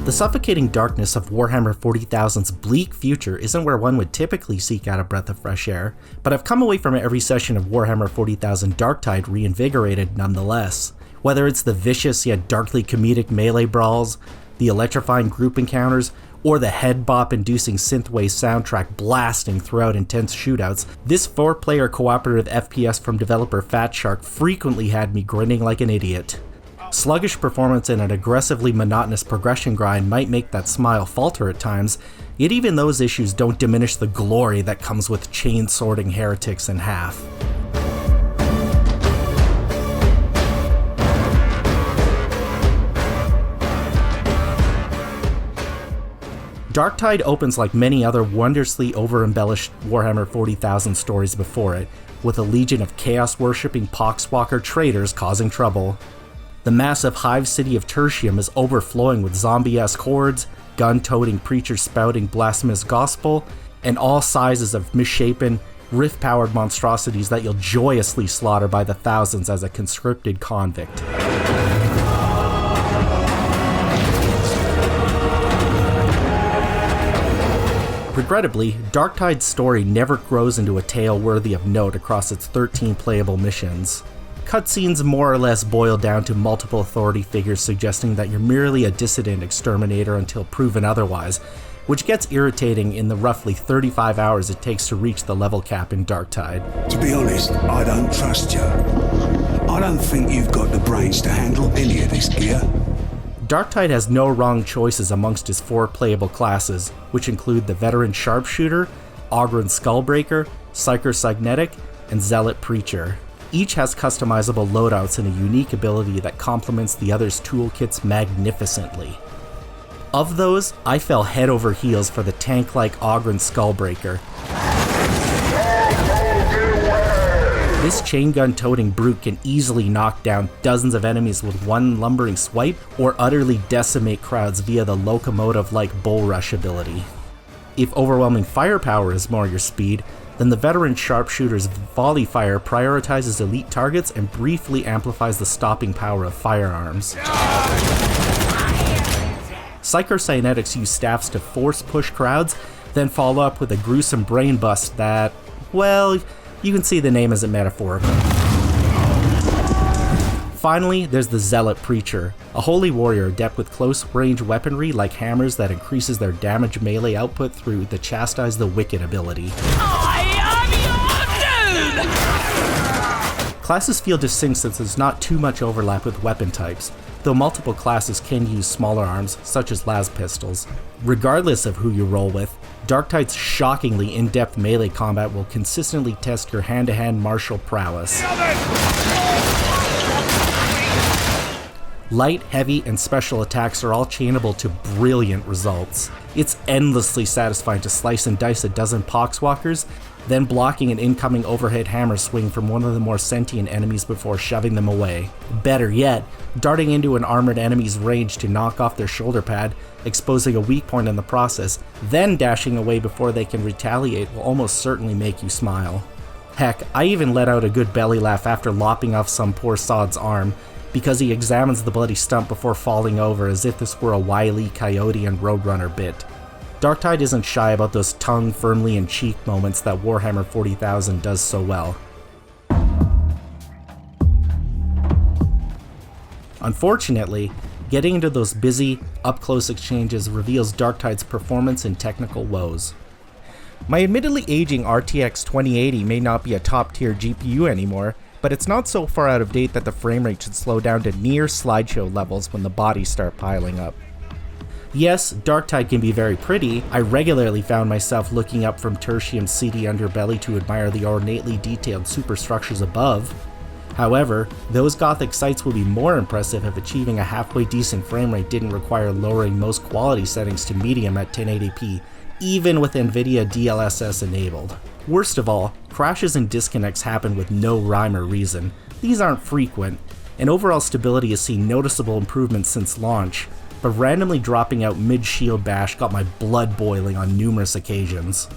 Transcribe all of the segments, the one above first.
The suffocating darkness of Warhammer 40,000's bleak future isn't where one would typically seek out a breath of fresh air, but I've come away from every session of Warhammer 40,000 Darktide reinvigorated nonetheless. Whether it's the vicious yet darkly comedic melee brawls, the electrifying group encounters, or the head bop inducing synthwave soundtrack blasting throughout intense shootouts, this 4-player cooperative FPS from developer Fatshark frequently had me grinning like an idiot. Sluggish performance and an aggressively monotonous progression grind might make that smile falter at times, yet even those issues don't diminish the glory that comes with chain-sorting heretics in half. Darktide opens like many other wondrously over-embellished Warhammer 40,000 stories before it, with a legion of chaos-worshipping poxwalker traitors causing trouble. The massive hive city of Tertium is overflowing with zombie-esque hordes, gun-toting preachers spouting blasphemous gospel, and all sizes of misshapen, rift-powered monstrosities that you'll joyously slaughter by the thousands as a conscripted convict. Regrettably, Darktide's story never grows into a tale worthy of note across its 13 playable missions. Cutscenes more or less boil down to multiple authority figures suggesting that you're merely a dissident exterminator until proven otherwise, which gets irritating in the roughly 35 hours it takes to reach the level cap in Darktide. To be honest, I don't trust you. I don't think you've got the brains to handle any of this gear. Darktide has no wrong choices amongst his 4 playable classes, which include the Veteran Sharpshooter, Ogryn Skullbreaker, Psyker Cygnetic, and Zealot Preacher. Each has customizable loadouts and a unique ability that complements the other's toolkits magnificently. Of those, I fell head over heels for the tank-like Ogryn Skullbreaker. This chain gun-toting brute can easily knock down dozens of enemies with one lumbering swipe, or utterly decimate crowds via the locomotive-like bull rush ability. If overwhelming firepower is more your speed, then the Veteran Sharpshooter's volley fire prioritizes elite targets and briefly amplifies the stopping power of firearms. Psyker Cynetics use staffs to force push crowds, then follow up with a gruesome brain bust that, well, you can see the name as a metaphorical. Finally, there's the Zealot Preacher, a holy warrior adept with close-range weaponry like hammers that increases their damage melee output through the Chastise the Wicked ability. Classes feel distinct since there's not too much overlap with weapon types, though multiple classes can use smaller arms, such as las pistols. Regardless of who you roll with, Darktide's shockingly in-depth melee combat will consistently test your hand-to-hand martial prowess. Light, heavy, and special attacks are all chainable to brilliant results. It's endlessly satisfying to slice and dice a dozen poxwalkers, then blocking an incoming overhead hammer swing from one of the more sentient enemies before shoving them away. Better yet, darting into an armored enemy's range to knock off their shoulder pad, exposing a weak point in the process, then dashing away before they can retaliate will almost certainly make you smile. Heck, I even let out a good belly laugh after lopping off some poor sod's arm, because he examines the bloody stump before falling over as if this were a Wile E. Coyote and Roadrunner bit. Darktide isn't shy about those tongue firmly in cheek moments that Warhammer 40,000 does so well. Unfortunately, getting into those busy, up-close exchanges reveals Darktide's performance and technical woes. My admittedly aging RTX 2080 may not be a top-tier GPU anymore, but it's not so far out of date that the framerate should slow down to near slideshow levels when the bodies start piling up. Yes, Darktide can be very pretty. I regularly found myself looking up from Tertium's seedy underbelly to admire the ornately detailed superstructures above. However, those gothic sights would be more impressive if achieving a halfway decent framerate didn't require lowering most quality settings to medium at 1080p, even with NVIDIA DLSS enabled. Worst of all, crashes and disconnects happen with no rhyme or reason. These aren't frequent, and overall stability has seen noticeable improvements since launch, but randomly dropping out mid-shield bash got my blood boiling on numerous occasions.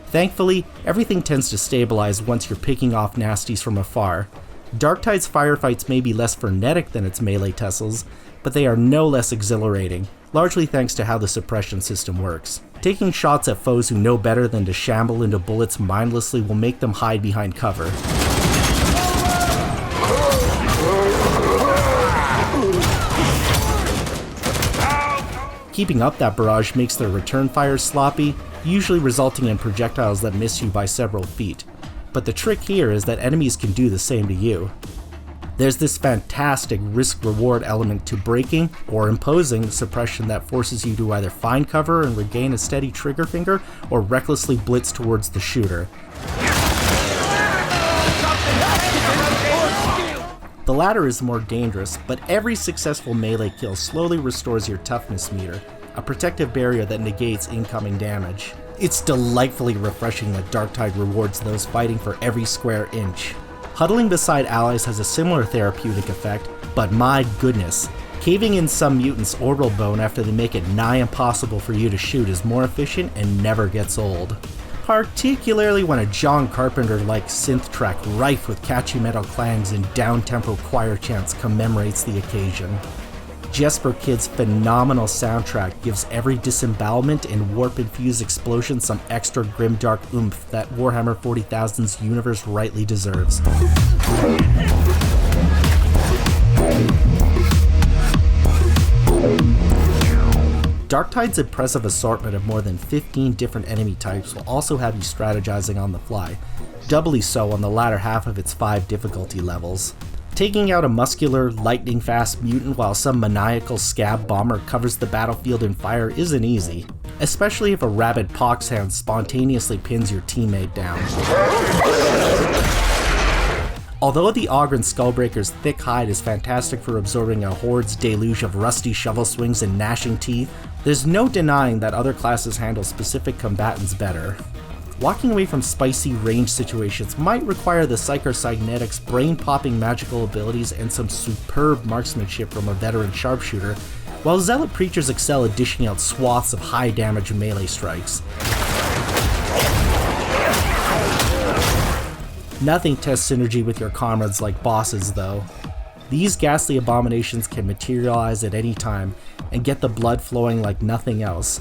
Thankfully, everything tends to stabilize once you're picking off nasties from afar, Darktide's firefights may be less frenetic than its melee tussles, but they are no less exhilarating, largely thanks to how the suppression system works. Taking shots at foes who know better than to shamble into bullets mindlessly will make them hide behind cover. Keeping up that barrage makes their return fires sloppy, usually resulting in projectiles that miss you by several feet. But the trick here is that enemies can do the same to you. There's this fantastic risk-reward element to breaking or imposing suppression that forces you to either find cover and regain a steady trigger finger, or recklessly blitz towards the shooter. The latter is more dangerous, but every successful melee kill slowly restores your toughness meter, a protective barrier that negates incoming damage. It's delightfully refreshing that Darktide rewards those fighting for every square inch. Huddling beside allies has a similar therapeutic effect, but my goodness, caving in some mutant's orbital bone after they make it nigh impossible for you to shoot is more efficient and never gets old. Particularly when a John Carpenter-like synth track rife with catchy metal clangs and down-tempo choir chants commemorates the occasion. Jesper Kid's phenomenal soundtrack gives every disembowelment and warp-infused explosion some extra grimdark oomph that Warhammer 40,000's universe rightly deserves. Darktide's impressive assortment of more than 15 different enemy types will also have you strategizing on the fly, doubly so on the latter half of its 5 difficulty levels. Taking out a muscular, lightning-fast mutant while some maniacal scab bomber covers the battlefield in fire isn't easy, especially if a rabid poxhound spontaneously pins your teammate down. Although the Ogren Skullbreaker's thick hide is fantastic for absorbing a horde's deluge of rusty shovel swings and gnashing teeth, there's no denying that other classes handle specific combatants better. Walking away from spicy range situations might require the Psychocybernetics' brain-popping magical abilities and some superb marksmanship from a veteran sharpshooter, while Zealot Preachers excel at dishing out swaths of high-damage melee strikes. Nothing tests synergy with your comrades like bosses, though. These ghastly abominations can materialize at any time and get the blood flowing like nothing else.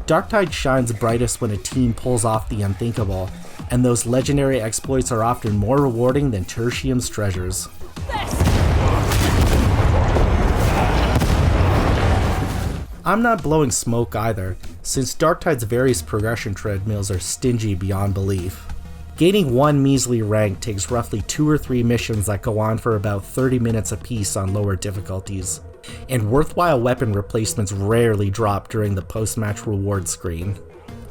Darktide shines brightest when a team pulls off the unthinkable, and those legendary exploits are often more rewarding than Tertium's treasures. I'm not blowing smoke either, since Darktide's various progression treadmills are stingy beyond belief. Gaining one measly rank takes roughly 2 or 3 missions that go on for about 30 minutes apiece on lower difficulties, and worthwhile weapon replacements rarely drop during the post-match reward screen.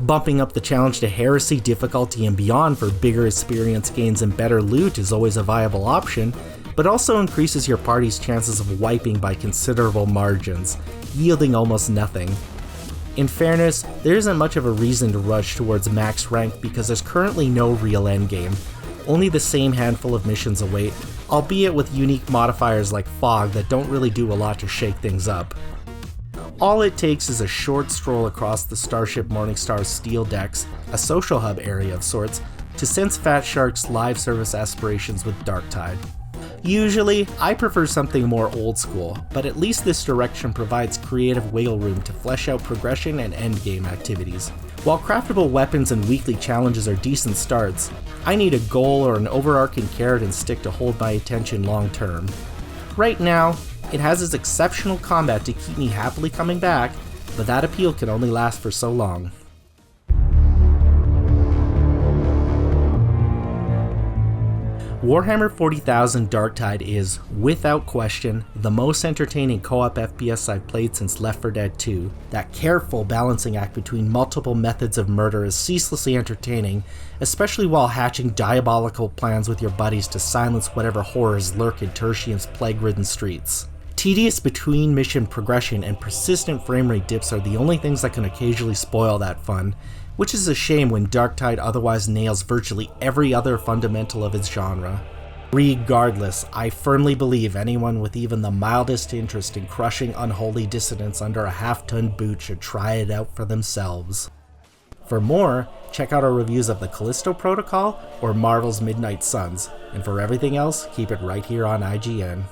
Bumping up the challenge to heresy difficulty and beyond for bigger experience gains and better loot is always a viable option, but also increases your party's chances of wiping by considerable margins, yielding almost nothing. In fairness, there isn't much of a reason to rush towards max rank because there's currently no real endgame. Only the same handful of missions await, albeit with unique modifiers like fog that don't really do a lot to shake things up. All it takes is a short stroll across the Starship Morningstar's steel decks, a social hub area of sorts, to sense Fatshark's live service aspirations with Darktide. Usually, I prefer something more old school, but at least this direction provides creative wiggle room to flesh out progression and endgame activities. While craftable weapons and weekly challenges are decent starts, I need a goal or an overarching carrot and stick to hold my attention long term. Right now, it has its exceptional combat to keep me happily coming back, but that appeal can only last for so long. Warhammer 40,000 Darktide is, without question, the most entertaining co-op FPS I've played since Left 4 Dead 2. That careful balancing act between multiple methods of murder is ceaselessly entertaining, especially while hatching diabolical plans with your buddies to silence whatever horrors lurk in Tertium's plague-ridden streets. Tedious between-mission progression and persistent framerate dips are the only things that can occasionally spoil that fun, which is a shame when Darktide otherwise nails virtually every other fundamental of its genre. Regardless, I firmly believe anyone with even the mildest interest in crushing unholy dissidents under a half-ton boot should try it out for themselves. For more, check out our reviews of the Callisto Protocol or Marvel's Midnight Suns. And for everything else, keep it right here on IGN.